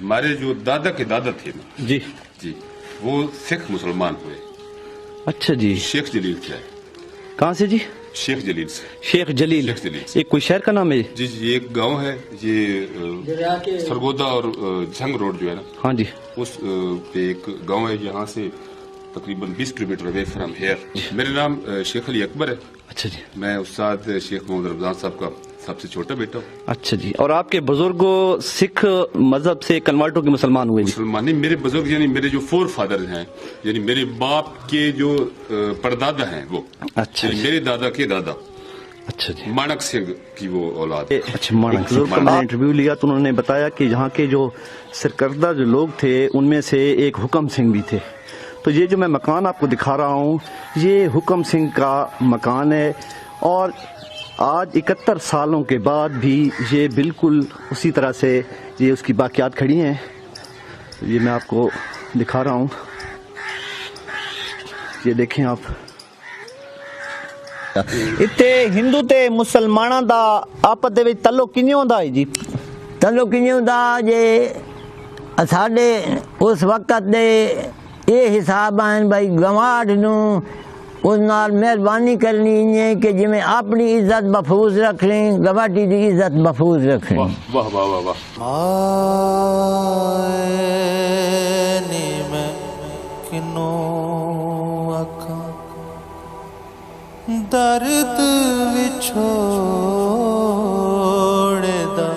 हमारे जो दादा के दादा थे ना जी जी, वो सिख मुसलमान हुए। अच्छा जी। शेख जलील से है। कहाँ से जी? शेख जलील से। शेख जलील। शेख जलील से। एक कोई शहर का नाम है? जी जी, एक गांव है ये सरगोदा और झंग रोड जो है ना, हाँ जी, उस पे एक गांव है, यहाँ से तकरीबन 20 किलोमीटर अवे फ्रॉम हेयर। मेरा नाम शेख अली अकबर है। अच्छा जी। मैं उस्ताद शेख मोहम्मद रमजान साहब का सबसे छोटा बेटा हूँ। अच्छा जी। और आपके बुजुर्ग सिख मजहब से कन्वर्ट होकर मुसलमान हुए? मुसलमान नहीं, मेरे बुजुर्ग यानी मेरे जो फोर फादर हैं, यानी मेरे बाप के जो परदादा हैं वो। अच्छा यानी मेरे दादा के दादा। अच्छा जी। माणक सिंह की वो औलाद। अच्छा, माणक सिंह का मैंने इंटरव्यू लिया तो उन्होंने बताया कि यहाँ के जो सरकर्दा जो लोग थे उनमें से एक हुक्म सिंह भी थे। तो ये जो मैं मकान आपको दिखा रहा हूँ ये हुक्म सिंह का मकान है और आज 71 सालों के बाद भी ये बिल्कुल उसी तरह से ये उसकी बाकियात खड़ी हैं। ये मैं आपको दिखा रहा हूँ, ये देखें आप। इत्थे हिंदू ते मुसलमाना दा आपस दे विच ताल्लुक किवें हुंदा है जी? ताल्लुक किवें हुंदा जे साडे उस वक्त दे ये हिसाब आन भाई गवाठ नूं उस नाल मेहरबानी करनी है कि जिमें अपनी इज्जत महफूज रखनी, गवाठी की इज्जत महफूज रखनी। वाह वाह वाह वाह। दर्द विछोड़ दा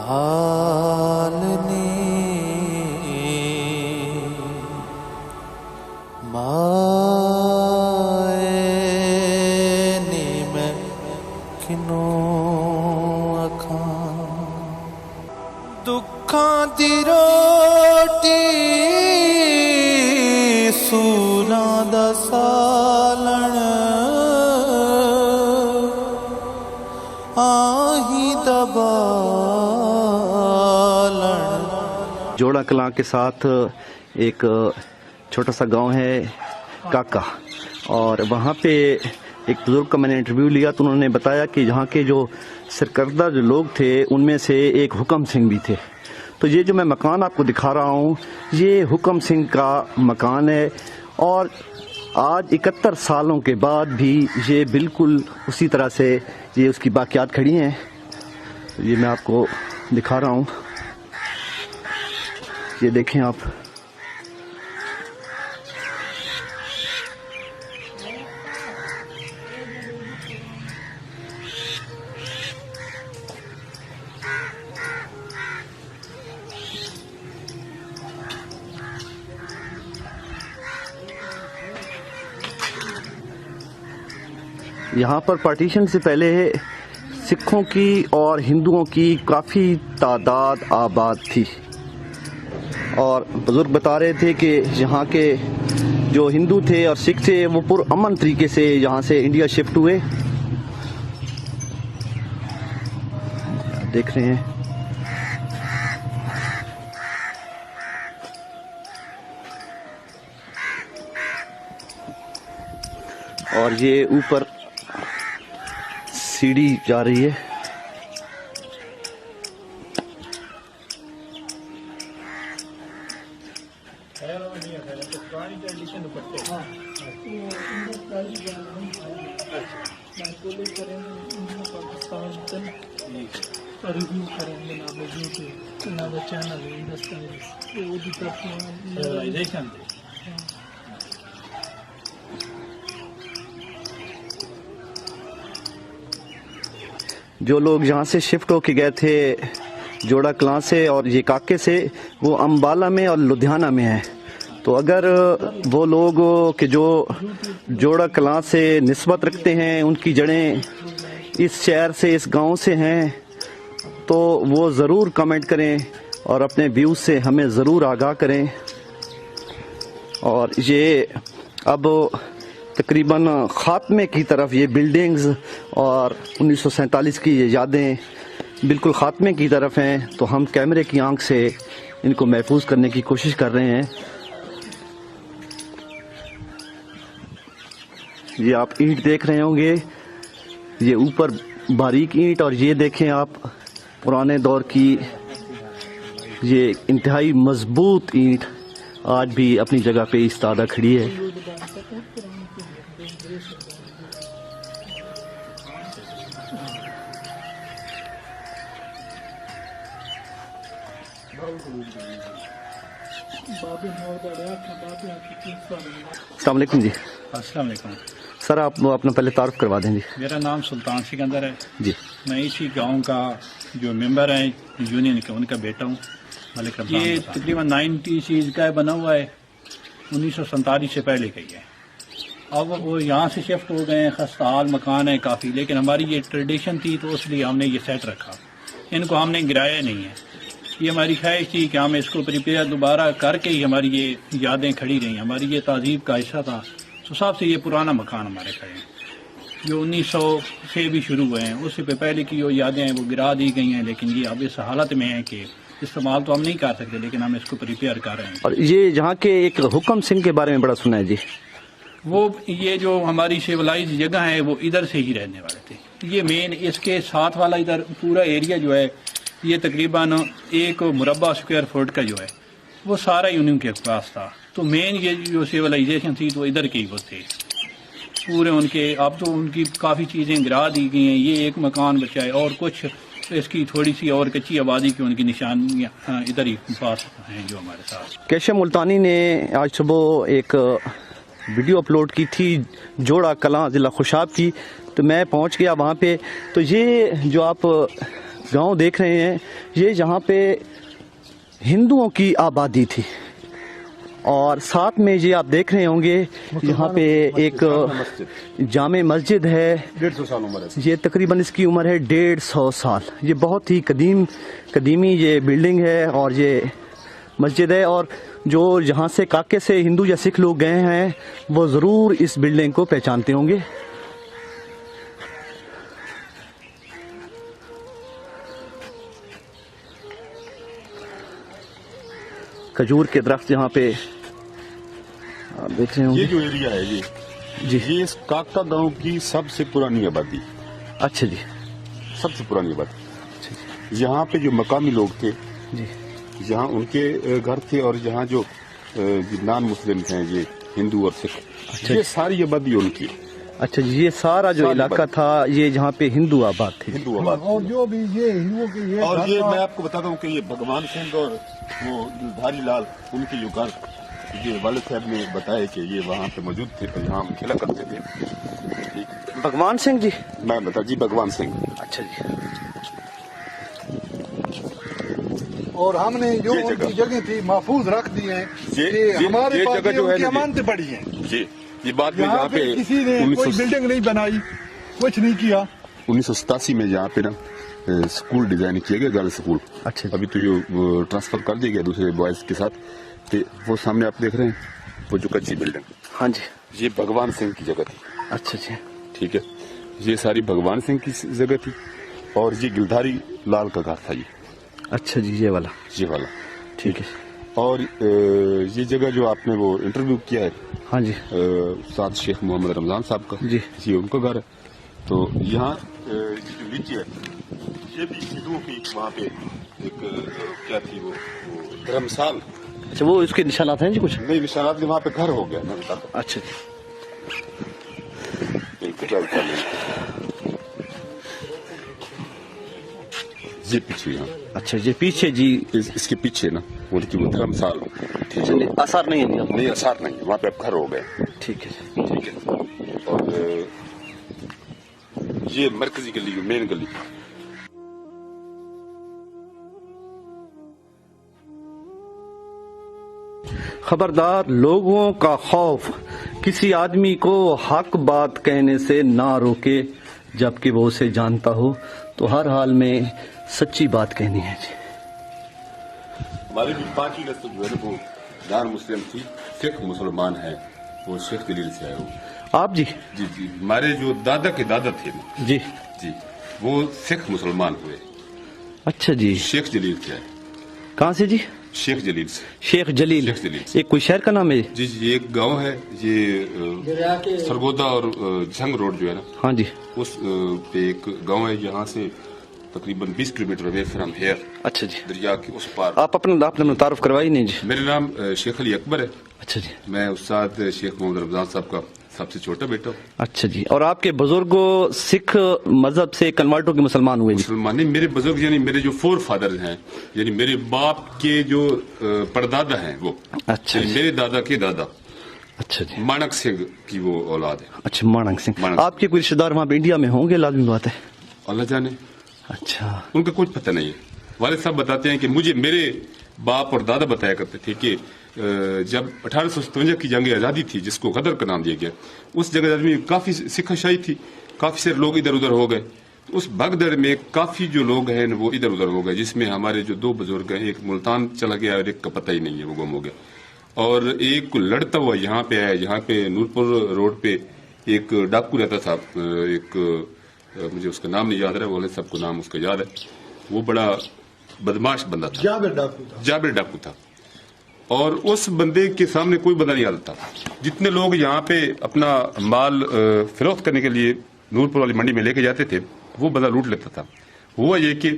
हाल नी दुखां दी रोटी सूलां दा सालण आही दबालण। जोड़ा कलां के साथ एक छोटा सा गांव है काका, और वहाँ पे एक बुजुर्ग का मैंने इंटरव्यू लिया तो उन्होंने बताया कि यहाँ के जो सरकर्दा जो लोग थे उनमें से एक हुक्म सिंह भी थे। तो ये जो मैं मकान आपको दिखा रहा हूँ ये हुक्म सिंह का मकान है और आज 71 सालों के बाद भी ये बिल्कुल उसी तरह से ये उसकी बाकियात खड़ी हैं। तो ये मैं आपको दिखा रहा हूँ, ये देखें आप। यहाँ पर पार्टीशन से पहले सिखों की और हिंदुओं की काफ़ी तादाद आबाद थी और बुजुर्ग बता रहे थे कि यहाँ के जो हिंदू थे और सिख थे वो पुरअमन तरीके से यहाँ से इंडिया शिफ्ट हुए। देख रहे हैं और ये ऊपर सीढ़ी जा रही है। रिव्यू करेंगे ना यूट्यूब ना चैनल दस्तावेज। जो लोग यहाँ से शिफ्ट होके गए थे जोड़ा कलां से और ये काके से, वो अम्बाला में और लुधियाना में है। तो अगर वो लोग कि जो जोड़ा कलां से निस्बत रखते हैं, उनकी जड़ें इस शहर से इस गांव से हैं, तो वो ज़रूर कमेंट करें और अपने व्यूज़ से हमें ज़रूर आगाह करें। और ये अब तकरीबन ख़ात्मे की तरफ ये बिल्डिंग्स और 1947 की ये यादें बिल्कुल ख़ात्मे की तरफ हैं, तो हम कैमरे की आंख से इनको महफूज करने की कोशिश कर रहे हैं। ये आप ईंट देख रहे होंगे, ये ऊपर बारीक ईंट, और ये देखें आप पुराने दौर की یہ انتہائی مضبوط اینٹ آج بھی اپنی جگہ پہ ایستادہ کھڑی ہے. السلام علیکم جی. السلام علیکم سر آپ اپنا پہلے تعارف کروا دیں جی. میرا نام سلطان سکندر ہے جی. میں اسی گاؤں کا جو ممبر ہیں یونین کے ان کا بیٹا ہوں. یہ تقریباً 90 کا بنا ہوا ہے, 1947 سے پہلے کا ہی ہے. اب وہ یہاں سے شفٹ ہو گئے ہیں, خستہ حال مکان ہے کافی, لیکن ہماری یہ ٹریڈیشن تھی تو اس لیے ہم نے یہ سیٹ رکھا. ان کو ہم نے گرایا نہیں ہے. یہ ہماری خواہش تھی کہ ہم اس کو پریپیئر دوبارہ کر کے ہی ہماری یہ یادیں کھڑی رہیں. ہماری یہ تہذیب کا حصہ تھا. تو صاحب سے یہ پرانا مکان ہمارے کھڑے ہیں جو 1900 سے بھی شروع ہوئے ہیں. اس سے پہلے کی جو یادیں ہیں وہ گرا دی گئی ہیں, لیکن یہ اب اس حالت میں ہیں کہ استعمال تو ہم نہیں کر سکتے, لیکن ہم اس کو پریپیئر کر رہے ہیں. اور یہ جہاں کے ایک حکم سنگھ کے بارے میں بڑا سنا ہے جی. وہ یہ جو ہماری سیولائز جگہ ہے وہ ادھر سے ہی رہنے والے تھے. یہ مین اس کے ساتھ والا ادھر پورا ایریا جو ہے یہ تقریباً 1 مربع اسکوائر فٹ کا جو ہے وہ سارا یونین کے پاس تھا. تو مین یہ جو سیولائزیشن تھی تو ادھر کے ہی وہ تھے پورے ان کے. اب تو ان کی کافی چیزیں گرا دی گئی ہیں. یہ ایک مکان بچا ہے اور کچھ اس کی تھوڑی سی اور کچی آبادی کی ان کی نشانیاں ادھر ہی پاس ہیں جو ہمارے ساتھ. کیشو ملتانی نے آج صبح ایک ویڈیو اپلوڈ کی تھی جوڑا کلاں ضلع خوشاب کی, تو میں پہنچ گیا وہاں پہ. تو یہ جو آپ گاؤں دیکھ رہے ہیں یہ جہاں پہ ہندوؤں کی آبادی تھی, اور ساتھ میں یہ آپ دیکھ رہے ہوں گے یہاں پہ ایک جامع مسجد ہے. 150 سال عمر ہے. یہ تقریباً اس کی عمر ہے 150 سال. یہ بہت ہی قدیمی یہ بلڈنگ ہے اور یہ مسجد ہے. اور جو جہاں سے کاکے سے ہندو یا سکھ لوگ گئے ہیں وہ ضرور اس بلڈنگ کو پہچانتے ہوں گے. کھجور کے درخت یہاں پہ آپ دیکھ رہے ہوں یہ گے. جو ایریا ہے جی. یہ اس کاکا گاؤں کی سب سے پرانی آبادی, اچھا جی. سب سے پرانی آبادی. یہاں پہ جو مقامی لوگ تھے جی. یہاں ان کے گھر تھے, اور یہاں جو نان مسلم ہیں یہ ہندو اور سکھ, یہ ساری آبادی ان کی. اچھا جی. یہ سارا جو علاقہ تھا یہ جہاں پہ ہندو آباد تھے. ہندو آباد. اور جو بھی یہ ہندوؤں کے اور یہ میں آپ کو بتاتا ہوں کہ یہ بھگوان سنگھ اور وہ دھاری لال ان کے جو گھر, یہ والد صاحب نے بتایا کہ یہ وہاں پہ موجود تھے, تو یہاں ہم کھیلا کرتے تھے. بھگوان سنگھ جی. میں بتا جی بھگوان سنگھ. اچھا جی. اور ہم نے جو یہ ان کی جگہ تھی محفوظ رکھ دی ہیں. یہ ہمارے پاس جگہ جو ہے ان کی امانتیں پڑی ہیں. جی. یہ بعد میں یہاں یہاں پہ کسی نے کوئی بلڈنگ نہیں بنائی, کچھ نہیں کیا. 1987 میں یہاں پہ نا اسکول ڈیزائن کیے گئے, گرل اسکول. اچھا. ابھی تو جو ٹرانسفر کر دیا گیا دوسرے بوائز کے ساتھ. وہ سامنے آپ دیکھ رہے ہیں وہ جو کچی بلڈنگ, ہاں جی. یہ بھگوان سنگھ کی جگہ تھی. اچھا جی. ٹھیک ہے. یہ ساری بھگوان سنگھ کی جگہ تھی, اور یہ گلدھاری لال کا گھر تھا. یہ اچھا جی. یہ والا. یہ والا. ٹھیک ہے. اور یہ جگہ جو آپ نے وہ انٹرویو کیا ہے, ہاں جی. سعد شیخ محمد رمضان صاحب کا, جی. یہ ان کا گھر ہے. تو یہاں جو نیچے ہے یہ بھی ہندوؤں کی وہاں پہ ایک کیا تھی وہ دھرمسال. اچھا. وہ اس کے نشانات ہیں جی کچھ؟ نہیں, نشانات وہاں پہ گھر ہو گیا نا. اچھا جی. یہ پیچھے یہاں. اچھا. یہ پیچھے جی. اس کے پیچھے نا وہ دھرمسال. آثار نہیں ہے. نہیں آثار نہیں, وہاں پہ اب گھر ہو گئے. ٹھیک ہے. ٹھیک ہے. اور یہ مرکزی گلی, مین گلی. خبردار, لوگوں کا خوف کسی آدمی کو حق بات کہنے سے نہ روکے, جبکہ وہ اسے جانتا ہو تو ہر حال میں سچی بات کہنی ہے. جی. ہماری بھی 5 نسل جو ہے نا وہ نان مسلم تھی, سکھ مسلمان ہیں, وہ شیخ جلیل سے آئے ہو. آپ جی. جی جی. ہمارے جو دادا کے دادا تھے جی. جی, وہ سکھ مسلمان ہوئے. اچھا جی. شیخ جلیل سے آئے. کہاں سے جی؟ شیخ جلیل سے. شیخ جلیل. شیخ جلیل سے. ایک کوئی شہر کا نام ہے؟ جی جی. ایک گاؤں ہے یہ سرگودا اور جھنگ روڈ جو ہے نا, ہاں جی. اس پہ ایک گاؤں ہے, یہاں سے तकरीबन 20 किलोमीटर अवे फ्रॉम हियर। अच्छा जी, दरिया के उस पार। आप अपना तारुफ करवाई नहीं जी। मेरा नाम शेख अली अकबर है। अच्छा जी, मैं उस्ताद शेख मोहम्मद रमजान साहब का सबसे छोटा बेटा हूँ। अच्छा जी, और आपके बुजुर्ग सिख मजहब से कन्वर्ट होकर मुसलमान हुए जी? मुसलमान नहीं, मेरे बुजुर्ग यानी मेरे जो फोर फादर हैं, यानी मेरे बाप के जो परदादा हैं वो, अच्छा यानी मेरे दादा के दादा, अच्छा जी, माणक सिंह की वो औलाद है। अच्छा, माणक सिंह। माणक। आपके कोई रिश्तेदार वहाँ पे इंडिया में होंगे, लाजमी बात है। अल्लाह जाने, अच्छा, उनका कुछ पता नहीं है। वालिद साहब बताते हैं कि मुझे मेरे बाप और दादा बताया करते थे कि जब 1857 की जंग आज़ादी थी, जिसको गदर का नाम दिया गया, उस जगह में काफ़ी सिखाशाही थी, काफ़ी सारे लोग इधर उधर हो गए। तो उस भगदड़ में काफ़ी जो लोग हैं वो इधर उधर हो गए, जिसमें हमारे जो 2 बुजुर्ग हैं, एक मुल्तान चला गया और एक का पता ही नहीं है, वो गुम हो गया। और एक लड़ता हुआ यहाँ पे आया, यहाँ पे नूरपुर रोड पे एक डाकू रहता था, एक मुझे उसका नाम नहीं याद रहा, वाले सबको नाम उसका याद है। वो बड़ा बदमाश बंदा था, जाबिर डाकू था। और उस बंदे के सामने कोई बंदा नहीं आता था। जितने लोग यहाँ पे अपना माल फरोख्त करने के लिए नूरपुर वाली मंडी में लेके जाते थे, वो बंदा लूट लेता था। हुआ ये कि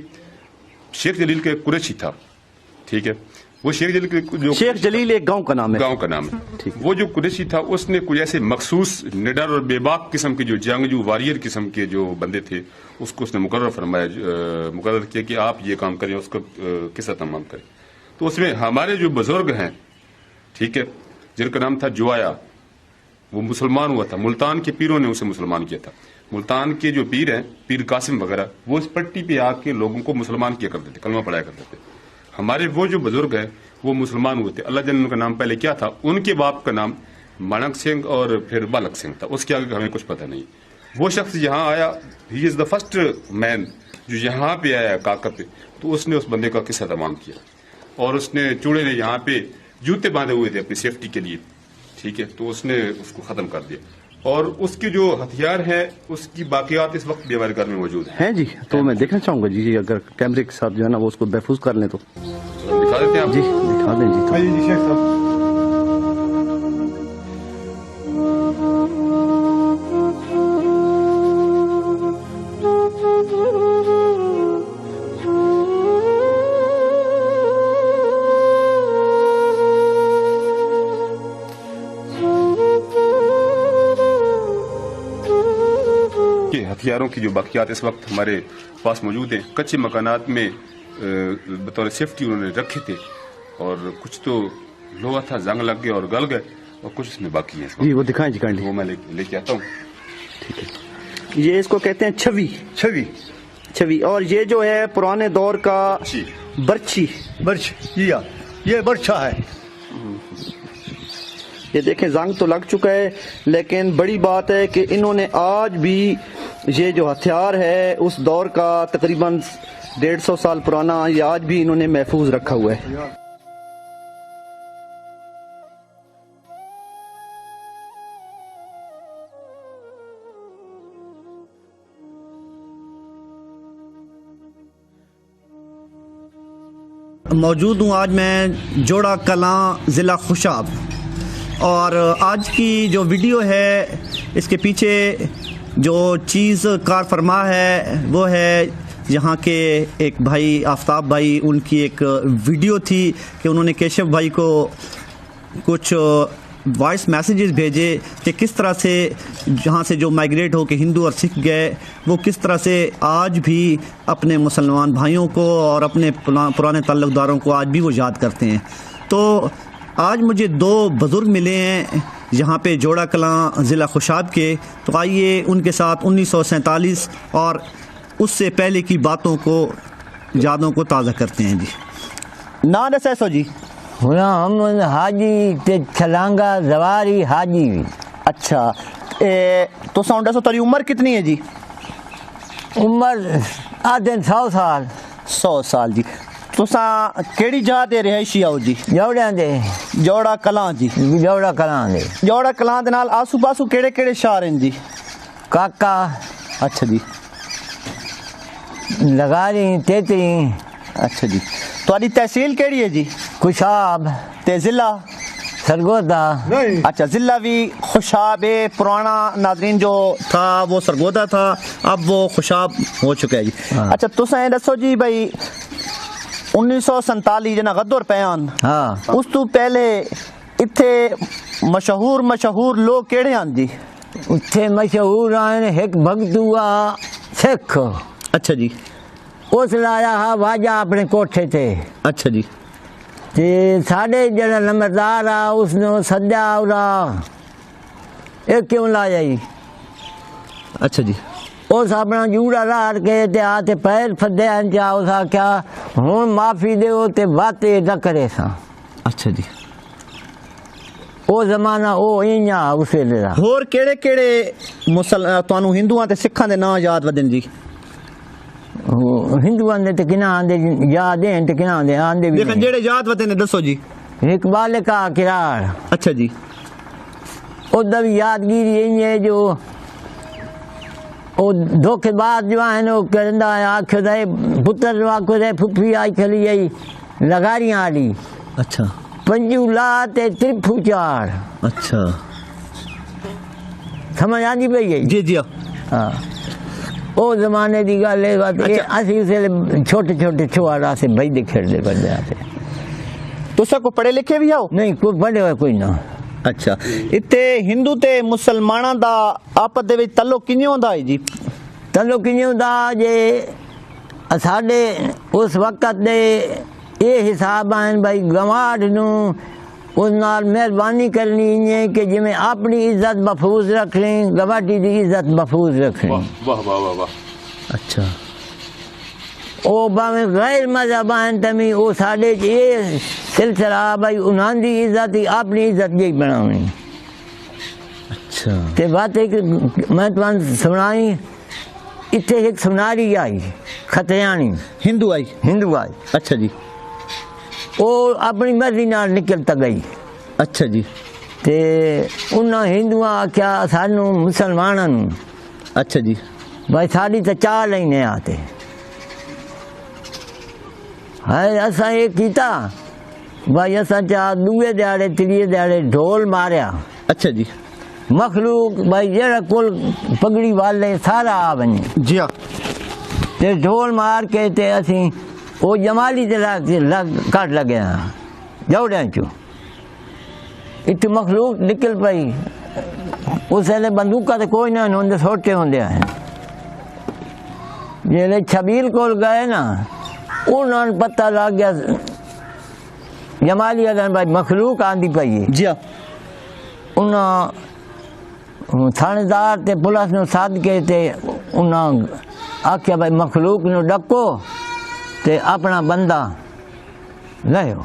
शेख जलील के कुरैशी था, ठीक है, वो शेख जलील के जो शेख जलील एक गांव का नाम है, गांव का नाम है। वो जो कुरैशी था, उसने कुछ ऐसे मखसूस निडर और बेबाक किस्म के जो जंगजू वारियर किस्म के जो बंदे थे, उसको उसने मुकर्रर फरमाया, मुकर्रर किया कि आप ये काम करें, उसका किस्सा तमाम करें। तो उसमें हमारे जो बुजुर्ग हैं, ठीक है, जिनका नाम था जुआया, वो मुसलमान हुआ था। मुल्तान के पीरों ने उसे मुसलमान किया था। मुल्तान के जो पीर हैं, पीर कासिम वगैरह, वो इस पट्टी पे आके लोगों को मुसलमान किया करते थे, कलमा पढ़ाया करते थे। हमारे वो जो बुजुर्ग हैं वो मुसलमान हुए थे। अल्लाह जाने उनका नाम पहले क्या था। उनके बाप का नाम माणक सिंह और फिर बालक सिंह था, उसके आगे हमें कुछ पता नहीं। वो शख्स यहाँ आया, he is the first man जो यहाँ पे आया काका पे, तो उसने उस बंदे का किस्सा तमाम किया। और उसने चूड़े ने यहाँ पे जूते बांधे हुए थे अपनी सेफ्टी के लिए, ठीक है, तो उसने उसको खत्म कर दिया। और उसके जो हथियार हैं, उसकी बाकियात इस वक्त भी हमारे घर में मौजूद हैं जी। तो मैं देखना चाहूंगा जी, अगर कैमरे के साथ जो है ना वो उसको महफूज कर लें तो दिखा देते हैं आप जी, दिखा दें जी। आइए जी शेख साहब। हथियारों की जो बाकियात इस वक्त हमारे पास मौजूद हैं, कच्चे मकानात में बतौर सेफ्टी उन्होंने रखे थे, और कुछ तो लोहा था, जंग लग गए और गल गए, और कुछ इसमें बाकी है। जी वो दिखाएं जी, काइंडली। वो मैं लेके आता हूँ। ठीक है, ये इसको कहते हैं छवि। छवि छवि। और ये जो है पुराने दौर का बर्छी। बर्छ, ये बर्छा है। ये देखें, जंग तो लग चुका है, लेकिन बड़ी बात है कि इन्होंने आज भी ये जो हथियार है उस दौर का तकरीबन 150 साल पुराना, ये आज भी इन्होंने महफूज रखा हुआ है। मौजूद हूँ आज मैं जोड़ा कलां ज़िला खुशाब, और आज की जो वीडियो है इसके पीछे जो चीज़ कार फरमा है वो है यहाँ के एक भाई आफ्ताब भाई, उनकी एक वीडियो थी कि उन्होंने केशव भाई को कुछ वॉइस मैसेजेस भेजे कि किस तरह से जहाँ से जो माइग्रेट हो के हिंदू और सिख गए, वो किस तरह से आज भी अपने मुसलमान भाइयों को और अपने पुराने ताल्लुकदारों को आज भी वो याद करते हैं। तो आज मुझे 2 बुज़ुर्ग मिले हैं यहाँ पे जोड़ा कलां ज़िला खुशाब के, तो आइए उनके साथ 1947 और उससे पहले की बातों को, यादों को ताज़ा करते हैं जी। ना दसो जी। हम हाजी ते छलांगा जवारी हाजी। अच्छा, तो साउंड दसो तेरी उम्र कितनी है जी? उम्र आधे 100 साल। 100 साल जी। तुसा केड़ी जगह दे रिहायशी आओ जी? जोड़ा दे। जोड़ा कलां जी। जोड़ा कलां दे। जोड़ा कलां दे नाल आसू पासू केड़े केड़े शहर हैं जी? काका। अच्छा जी। लगारी, तेतरी। अच्छा जी। ਤੁਹਾਡੀ तहसील केड़ी है जी? खुशाब। ते जिला? سرگودا نہیں اچھا ضلع بھی خوشاب ہے، پرانا ناظرین جو تھا وہ سرگودا تھا، اب وہ خوشاب ہو چکا ہے جی۔ ہاں۔ اچھا تساں یہ دسو جی بھائی 1947 جنا غدر پیان ہاں اس تو پہلے اتھے مشہور لوگ کیڑے ہیں جی؟ اتھے مشہور ہیں ایک بھگتوا سکھ، اچھا جی اس لایا ہا واجہ اپنے کوٹھے تے، اچھا جی تے ساڈے جڑا نمبردار آ اس نے سدیا اورا یہ کیوں لایا جی؟ اچھا جی اس اپنا جوڑا راڑ کے تے آتے پیر پھدے ہیں چا اس آکھیا ہن معافی دیو تے باتیں نہ کرے سا۔ اچھا جی وہ زمانہ وہ اینیا اس ویلے دا۔ ہور کیڑے تانوں ہندوؤں تے سکھاں دے نام یاد ودن جی؟ ہندوؤں دے تے کنا آندے یاد ہیں تے کنا آندے بھی لیکن جڑے یاد ودن نے دسو جی۔ اقبال کا کرار اچھا جی ادھر بھی یادگیری این ہے جو وہ دھوکے بعد جو ہے نا وہ کرندا ہے آکھ دے پتر جو آکھ دے پھپھی آئی کھلی آئی لگاریاں آلی اچھا پنجو لا تے ترپھو چار، اچھا سمجھ آندی پئی ہے جی جی ہاں وہ زمانے دی گل ہے اسی اس ویلے چھوٹے چھوٹے چھوارا سے بھائی دے کھیڑدے پڑھدے آتے تساں کو پڑھے لکھے بھی آؤ؟ نہیں کوئی پڑھے ہوئے کوئی نہ۔ اچھا اتنے ہندو تے مسلماناں دا آپس دے وچ تعلق کیویں ہوندا ہے جی؟ تعلق کیویں ہوندا جے ساڈے اس وقت دے یہ حساب ہیں بھائی گواڈ نوں اس نال مہربانی کرنی ہے کہ جی میں اپنی عزت محفوظ رکھ لیں گواڈی دی عزت محفوظ رکھ لیں۔ واہ واہ واہ واہ اچھا وہ باویں غیر مذہب ہیں تمی وہ ساڈے یہ سلسلہ بھائی انہاں دی عزت ہی اپنی عزت جی بناونی۔ اچھا تے بات ایک میں تمہیں سنائی اتنے ایک سناری آئی کھتریانی ہندو آئی؟ ہندو آئی، اچھا جی وہ اپنی مرضی نال نکلتا گئی اچھا جی تے انہاں ہندوؤں آکھیا سانوں مسلماناں نوں اچھا جی بھائی ساڈی تے چال ہی نہیں آتے ہے اساں یہ کیتا بھائی اساں چا دوے دیہڑے تریے دیہڑے ڈھول ماریا، اچھا جی مخلوق بھائی جڑا کل پگڑی والے سارا آ ونجے جی ہاں تے ڈھول مار کے تے اسی وہ جمالی تے کٹ لگے ہاں جوڑیاں چوں اتنے مخلوق نکل پئی اس ویلے بندوقاں تے کوئی نہ ہوندے سوٹے ہوندے ہیں جیلے چھبیل کول گئے نا انہوں نے پتہ لگ گیا جمالی اگر بھائی مخلوق آندی پئی ہے جی ہاں انہوں تھاندار تے پولیس نو سد کے تے انہوں آکھیا بھائی مخلوق نو ڈکو تے اپنا بندہ لہو۔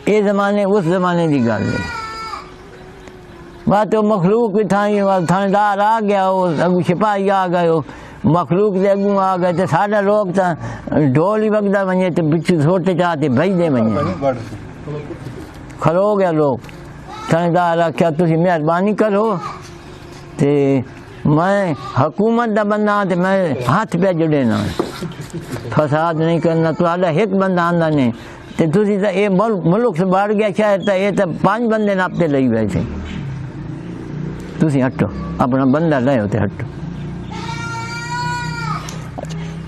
یہ زمانے اس زمانے دی گل ہے بات مخلوق بھی تھاندار آ گیا وہ اگو سپاہی آ گئے مخلوق دے اگوں آ گئے تے ساڈا لوگ تا ڈھول ہی وگدا ونجے تے پچھو سوٹے چاہتے بھائی دے ونجے کھلو گیا لوگ۔ تھاندار آکھیا تسی مہربانی کرو تے میں حکومت دا بندہ تے میں ہاتھ پہ جڑے نا فساد نہیں کرنا تہاڈا ایک بندہ آندا نہیں تے تسی تے اے ملک سے بڑھ گیا شاید تے اے تے 5 بندے ناپتے لئی بیٹھے تسی ہٹو اپنا بندہ لے تے ہٹو۔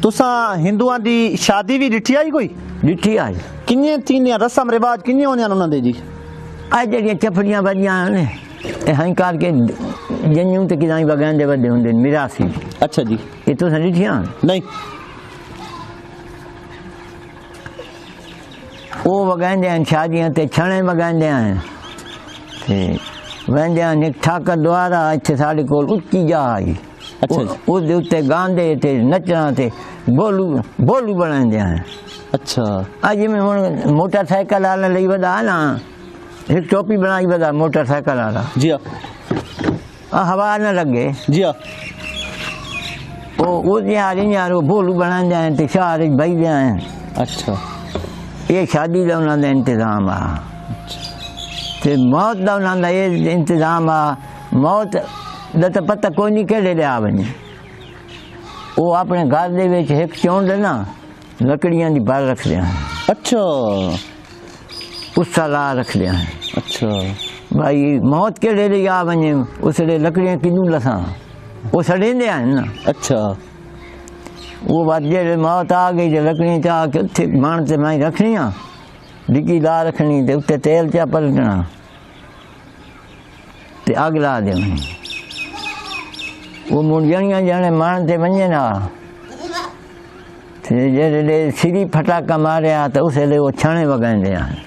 تساں ہندوؤں دی شادی بھی ڈٹھی آئی کوئی؟ ڈٹھی آئی کنیاں تینیاں رسم رواج کنیاں ہوندیاں انہاں دے جی؟ آج جڑیاں چپڑیاں بجیاں نے اے ہن کر کے جنیوں تے کدائی وگاندے وڈے ہوندے میراثی۔ اچھا جی یہ تساں ڈٹھیاں نہیں وہ وگاندے ہیں شادیاں تے چھڑے وگاندے ہیں تے ویندے ہیں ایک ٹھاکر دوارا اتھے ساڈے کول اچھی جا آئی اچھا جی اس دے اتنے گاندے تے نچنا تے بولو بناندے ہیں۔ اچھا اج میں ہن موٹر سائیکل والا لئی ودا نا ایک ٹوپی بنائی ودا موٹر سائیکل والا جی ہاں ہوا نہ لگے جی ہاں وہ یار وہ بولو بناندے ہیں تے شہر بھائی دے ہیں۔ اچھا یہ شادی دا انہاں دا انتظام آ تے موت دا انہاں دا یہ انتظام آ موت دا تے پتہ کوئی نہیں کہڑے لے آ ونجے وہ اپنے گھر دے وچ ایک چونڈ نا لکڑیاں دی بال رکھ دے ہیں۔ اچھا पुस्सा ला रख लिया है अच्छा भाई मौत के डेले आ वञे उस ॾे लकड़ियां किनूं लसां वो सड़ेंदे आहिनि न अच्छा वो बात जे मौत आ गई जो लकड़ियां चा के उत्थे माण ते माई रखणी आ डिगी ला रखनी ते उत्ते तेल चा पलटना ते अग ला देवणी वो मुंडियां जाने माण ते वञे ना ते जेॾे सिरी फटाका मारिया त उस वेले वो छाणे वॻाईंदे आहिनि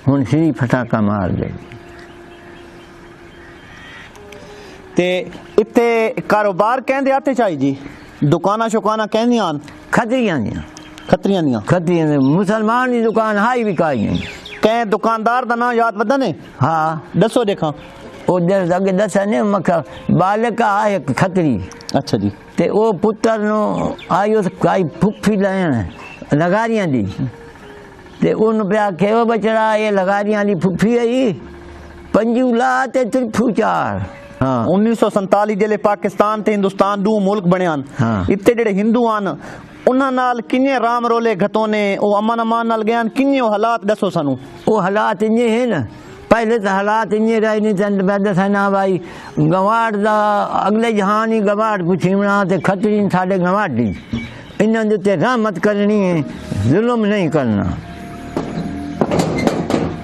हुन सिरी फटाका मार दे ते इत्ते कारोबार कहंदे आते चाही जी दुकाना शुकाना कहंदियां खतरियां दियां खतरियां दियां खतरियां दी मुसलमान की दुकान हाई विकाई नहीं कै दुकानदार दा नाम याद वदा ने हाँ दसो देखा उधर अगे दस ने मखा बालक आए खतरी अच्छा जी ते वो पुत्र नो आयो काई फुफी लैन लगारियां दी ते उन पे आखे वो बचड़ा ये लगारियां दी फुफी आई पंजूला ते त्रिफू चार हाँ 1947 जेले पाकिस्तान ते हिंदुस्तान दो मुल्क बने हाँ। इत्ते जेड़े हिंदू आन उन्हां नाल किन्ने राम रोले घतोने ओ अमन अमान नाल गयान किन्ने ओ हालात दसो सानू वो हालात इन्ने है ना पहले तो हालात इन्ने रहे नहीं चंद पैदा था ना भाई गवाड़ दा अगले जहान ही गवाड़ पुछीना ते खतरी साडे गवाड़ दी इन्हां दे ते रहमत करनी है जुल्म नहीं करना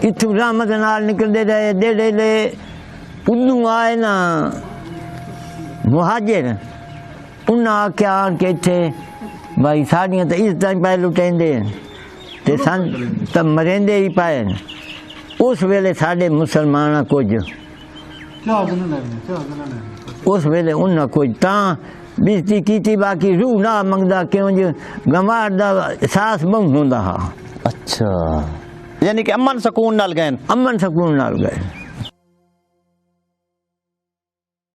इथु रहमत नाल निकलदे रहे डेडे ले उन्नू आए ना मुहाजिर उन्हें आख्या कि इत्थे भाई साड़ियां तो इस टाइम पै लुटेंदे ते सन तो मरेंदे ही पाए उस वेले साडे मुसलमान कुछ उस वेले उन्हें कुछ ता बेइज्जती कीती बाकी रूह ना मंगदा क्यों जो गंवार दा सास बहु हुंदा हा अच्छा यानी कि अमन सकून नाल गए अमन सकून नाल गए